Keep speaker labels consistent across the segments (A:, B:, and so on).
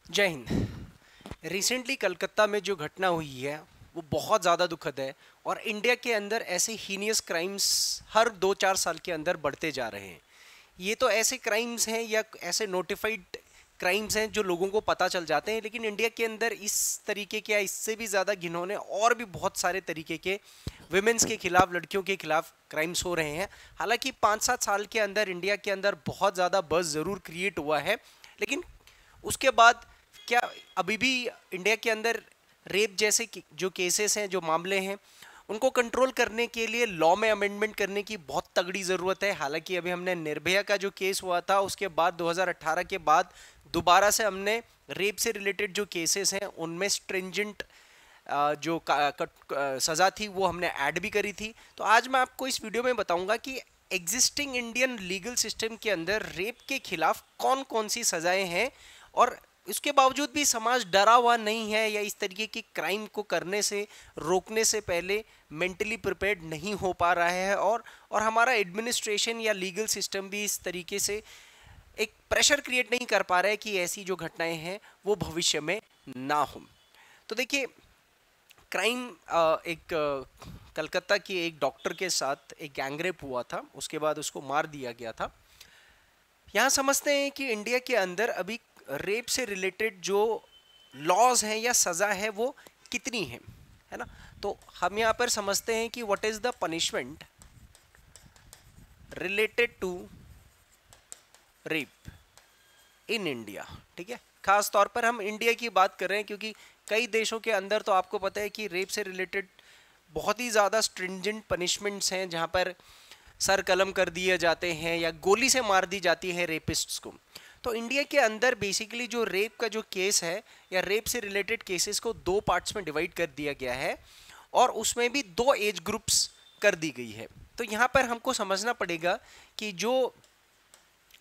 A: जय हिंद। रिसेंटली कलकत्ता में जो घटना हुई है वो बहुत ज़्यादा दुखद है और इंडिया के अंदर ऐसे हीनियस क्राइम्स हर 2-4 साल के अंदर बढ़ते जा रहे हैं। ये तो ऐसे क्राइम्स हैं या ऐसे नोटिफाइड क्राइम्स हैं जो लोगों को पता चल जाते हैं, लेकिन इंडिया के अंदर इस तरीके के या इससे भी ज़्यादा घिनौने और भी बहुत सारे तरीके के विमेंस के खिलाफ, लड़कियों के खिलाफ क्राइम्स हो रहे हैं। हालांकि 5-7 साल के अंदर इंडिया के अंदर बहुत ज़्यादा बज़ ज़रूर क्रिएट हुआ है, लेकिन उसके बाद क्या अभी भी इंडिया के अंदर रेप जैसे जो केसेस हैं, जो मामले हैं, उनको कंट्रोल करने के लिए लॉ में अमेंडमेंट करने की बहुत तगड़ी ज़रूरत है। हालांकि अभी हमने निर्भया का जो केस हुआ था उसके बाद 2018 के बाद दोबारा से हमने रेप से रिलेटेड जो केसेस हैं उनमें स्ट्रिंजेंट जो सज़ा थी वो हमने ऐड भी करी थी। तो आज मैं आपको इस वीडियो में बताऊंगा कि एग्जिस्टिंग इंडियन लीगल सिस्टम के अंदर रेप के खिलाफ कौन कौन सी सज़ाएं हैं और इसके बावजूद भी समाज डरा हुआ नहीं है या इस तरीके की क्राइम को करने से रोकने से पहले मेंटली प्रिपेयर्ड नहीं हो पा रहा है, और हमारा एडमिनिस्ट्रेशन या लीगल सिस्टम भी इस तरीके से एक प्रेशर क्रिएट नहीं कर पा रहा है कि ऐसी जो घटनाएं हैं वो भविष्य में ना हो। तो देखिए, क्राइम एक कलकत्ता की एक डॉक्टर के साथ एक गैंगरेप हुआ था, उसके बाद उसको मार दिया गया था। यहाँ समझते हैं कि इंडिया के अंदर अभी रेप से रिलेटेड जो लॉज हैं या सज़ा है वो कितनी है ना। तो हम यहाँ पर समझते हैं कि what is the punishment related to rape in India. ठीक है, खास तौर पर हम इंडिया की बात कर रहे हैं क्योंकि कई देशों के अंदर तो आपको पता है कि रेप से रिलेटेड बहुत ही ज़्यादा स्ट्रिंजेंट पनिशमेंट्स हैं, जहाँ पर सर कलम कर दिए जाते हैं या गोली से मार दी जाती है रेपिस्ट्स को। तो इंडिया के अंदर बेसिकली जो रेप का जो केस है या रेप से रिलेटेड केसेस को दो पार्ट्स में डिवाइड कर दिया गया है और उसमें भी दो एज ग्रुप्स कर दी गई है। तो यहाँ पर हमको समझना पड़ेगा कि जो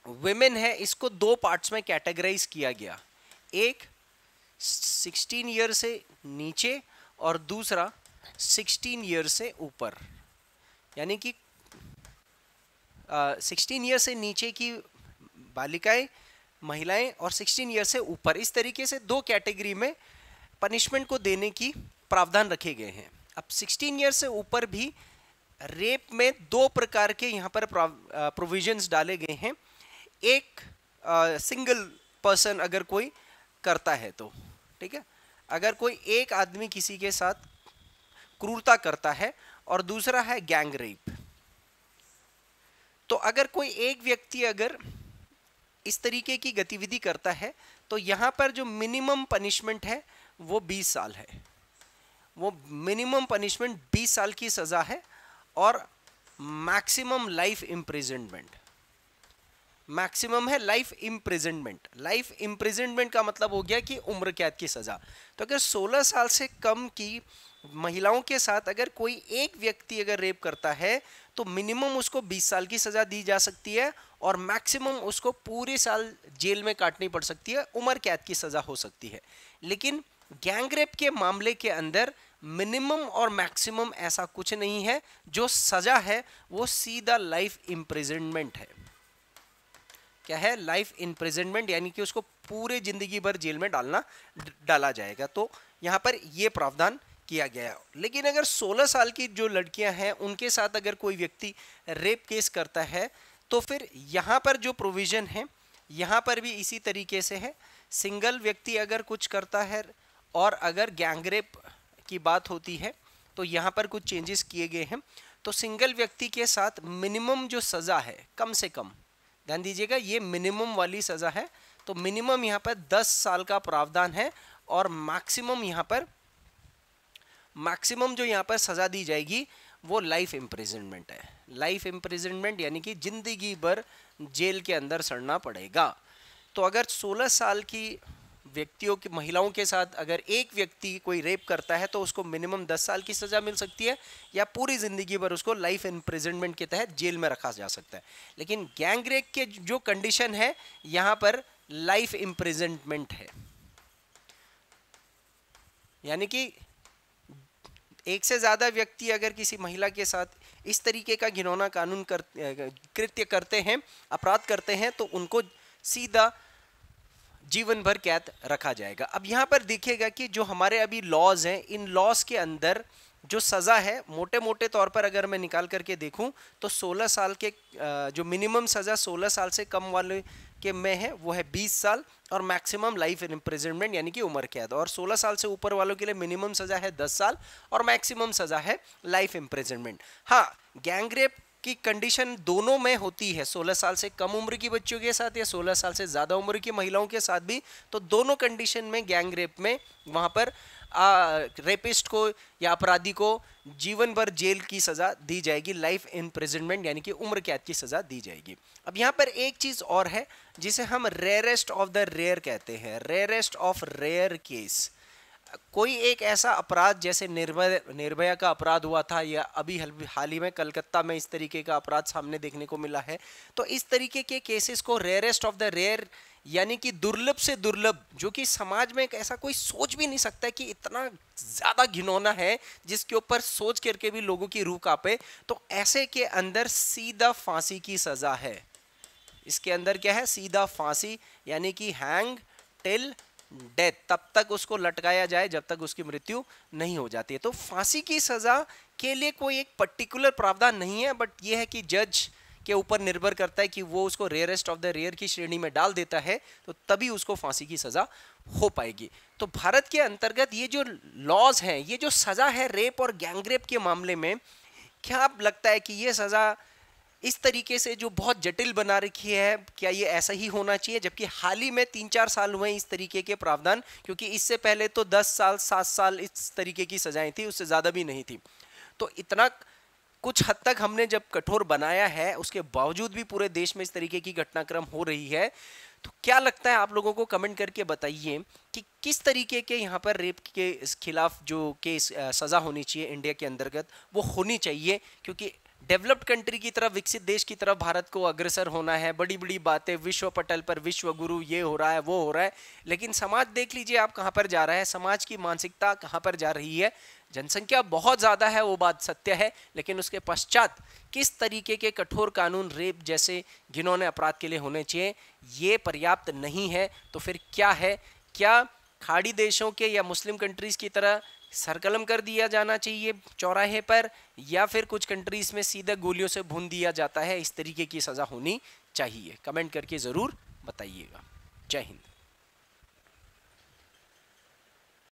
A: विमेन है इसको दो पार्ट्स में कैटेगराइज किया गया, एक 16 ईयर से नीचे और दूसरा 16 ईयर से ऊपर। यानी कि 16 ईयर से नीचे की बालिकाएं, महिलाएं और 16 ईयर से ऊपर, इस तरीके से दो कैटेगरी में पनिशमेंट को देने की प्रावधान रखे गए हैं। अब 16 ईयर से ऊपर भी रेप में दो प्रकार के यहाँ पर प्रोविजंस डाले गए हैं। एक सिंगल पर्सन अगर कोई करता है तो, ठीक है, अगर कोई एक आदमी किसी के साथ क्रूरता करता है, और दूसरा है गैंग रेप। तो अगर कोई एक व्यक्ति अगर इस तरीके की गतिविधि करता है तो यहाँ पर जो मिनिमम पनिशमेंट है वो 20 साल है। वो मिनिमम पनिशमेंट 20 साल की सज़ा है और मैक्सिमम लाइफ इम्प्रिजनमेंट। मैक्सिमम है लाइफ इम्प्रिजनमेंट। लाइफ इम्प्रिजनमेंट का मतलब हो गया कि उम्र कैद की सज़ा। तो अगर 16 साल से कम की महिलाओं के साथ अगर कोई एक व्यक्ति अगर रेप करता है तो मिनिमम उसको 20 साल की सज़ा दी जा सकती है और मैक्सिमम उसको पूरे साल जेल में काटनी पड़ सकती है, उम्र कैद की सज़ा हो सकती है। लेकिन गैंग रेप के मामले के अंदर मिनिमम और मैक्सिमम ऐसा कुछ नहीं है, जो सज़ा है वो सीधा लाइफ इम्प्रिजनमेंट है। क्या है? लाइफ इम्प्रिजनमेंट, यानी कि उसको पूरे जिंदगी भर जेल में डाला जाएगा। तो यहाँ पर ये प्रावधान किया गया है। लेकिन अगर 16 साल की जो लड़कियां हैं उनके साथ अगर कोई व्यक्ति रेप केस करता है तो फिर यहाँ पर जो प्रोविज़न है यहाँ पर भी इसी तरीके से है। सिंगल व्यक्ति अगर कुछ करता है और अगर गैंग रेप की बात होती है तो यहाँ पर कुछ चेंजेस किए गए हैं। तो सिंगल व्यक्ति के साथ मिनिमम जो सज़ा है, कम से कम ध्यान दीजिएगा, ये मिनिमम वाली सज़ा है। तो मिनिमम यहाँ पर 10 साल का प्रावधान है और मैक्सिमम जो यहाँ पर सज़ा दी जाएगी वो लाइफ इम्प्रिजनमेंट है। लाइफ इम्प्रिजनमेंट यानी कि ज़िंदगी भर जेल के अंदर सड़ना पड़ेगा। तो अगर 16 साल की व्यक्तियों की महिलाओं के साथ अगर एक व्यक्ति कोई रेप करता है तो उसको मिनिमम 10 साल की सज़ा मिल सकती है या पूरी ज़िंदगी भर उसको लाइफ इम्प्रिजनमेंट के तहत जेल में रखा जा सकता है। लेकिन गैंग रेप के जो कंडीशन है यहाँ पर लाइफ इम्प्रिजनमेंट है, यानी कि एक से ज़्यादा व्यक्ति अगर किसी महिला के साथ इस तरीके का घिनौना कृत्य करते हैं, अपराध करते हैं, तो उनको सीधा जीवन भर कैद रखा जाएगा। अब यहाँ पर देखिएगा कि जो हमारे अभी लॉज हैं, इन लॉज के अंदर जो सज़ा है मोटे मोटे तौर पर अगर मैं निकाल करके देखूं तो 16 साल के जो मिनिमम सज़ा 16 साल से कम वाले के में है वो है 20 साल और मैक्सिमम लाइफ इन इम्प्रिजनमेंट यानी कि उम्र कैद, और 16 साल से ऊपर वालों के लिए मिनिमम सज़ा है 10 साल और मैक्सिमम सज़ा है लाइफ इम्प्रिजनमेंट। हाँ, गैंगरेप की कंडीशन दोनों में होती है, 16 साल से कम उम्र की बच्चियों के साथ या 16 साल से ज़्यादा उम्र की महिलाओं के साथ भी, तो दोनों कंडीशन में गैंगरेप में वहाँ पर रेपिस्ट को या अपराधी को जीवन भर जेल की सज़ा दी जाएगी, लाइफ इम्प्रिजनमेंट यानी कि उम्र कैद की सज़ा दी जाएगी। अब यहाँ पर एक चीज़ और है जिसे हम रेयरेस्ट ऑफ द रेयर कहते हैं, रेयरेस्ट ऑफ रेयर केस। कोई एक ऐसा अपराध जैसे निर्भया का अपराध हुआ था या अभी हाल ही में कलकत्ता में इस तरीके का अपराध सामने देखने को मिला है, तो इस तरीके के केसेस को रेयरेस्ट ऑफ द रेयर यानी कि दुर्लभ से दुर्लभ, जो कि समाज में एक ऐसा कोई सोच भी नहीं सकता कि इतना ज़्यादा घिनौना है जिसके ऊपर सोच करके भी लोगों की रूह कांपे, तो ऐसे के अंदर सीधा फांसी की सज़ा है। इसके अंदर क्या है? सीधा फांसी यानी कि हैंग टिल डेथ, तब तक उसको लटकाया जाए जब तक उसकी मृत्यु नहीं हो जाती है। तो फांसी की सज़ा के लिए कोई एक पर्टिकुलर प्रावधान नहीं है, बट ये है कि जज के ऊपर निर्भर करता है कि वो उसको रेयरेस्ट ऑफ द रेयर की श्रेणी में डाल देता है तो तभी उसको फांसी की सज़ा हो पाएगी। तो भारत के अंतर्गत ये जो लॉज हैं, ये जो सज़ा है रेप और गैंगरेप के मामले में, क्या आप लगता है कि ये सज़ा इस तरीके से जो बहुत जटिल बना रखी है, क्या ये ऐसा ही होना चाहिए? जबकि हाल ही में 3-4 साल हुए इस तरीके के प्रावधान, क्योंकि इससे पहले तो 10 साल 7 साल इस तरीके की सजाएं थी, उससे ज़्यादा भी नहीं थी। तो इतना कुछ हद तक हमने जब कठोर बनाया है, उसके बावजूद भी पूरे देश में इस तरीके की घटनाक्रम हो रही है, तो क्या लगता है आप लोगों को? कमेंट करके बताइए कि किस तरीके के यहाँ पर रेप के खिलाफ जो केस सज़ा होनी चाहिए इंडिया के अंतर्गत वो होनी चाहिए, क्योंकि डेवलप्ड कंट्री की तरफ, विकसित देश की तरफ भारत को अग्रसर होना है। बड़ी बड़ी बातें, विश्व पटल पर विश्व गुरु, ये हो रहा है वो हो रहा है, लेकिन समाज देख लीजिए आप कहाँ पर जा रहा है, समाज की मानसिकता कहाँ पर जा रही है। जनसंख्या बहुत ज़्यादा है, वो बात सत्य है, लेकिन उसके पश्चात किस तरीके के कठोर कानून रेप जैसे घिनौने अपराध के लिए होने चाहिए, ये पर्याप्त नहीं है। तो फिर क्या है? क्या खाड़ी देशों के या मुस्लिम कंट्रीज़ की तरह सरकलम कर दिया जाना चाहिए चौराहे पर, या फिर कुछ कंट्रीज में सीधे गोलियों से भून दिया जाता है? इस तरीके की सज़ा होनी चाहिए? कमेंट करके ज़रूर बताइएगा। जय हिंद।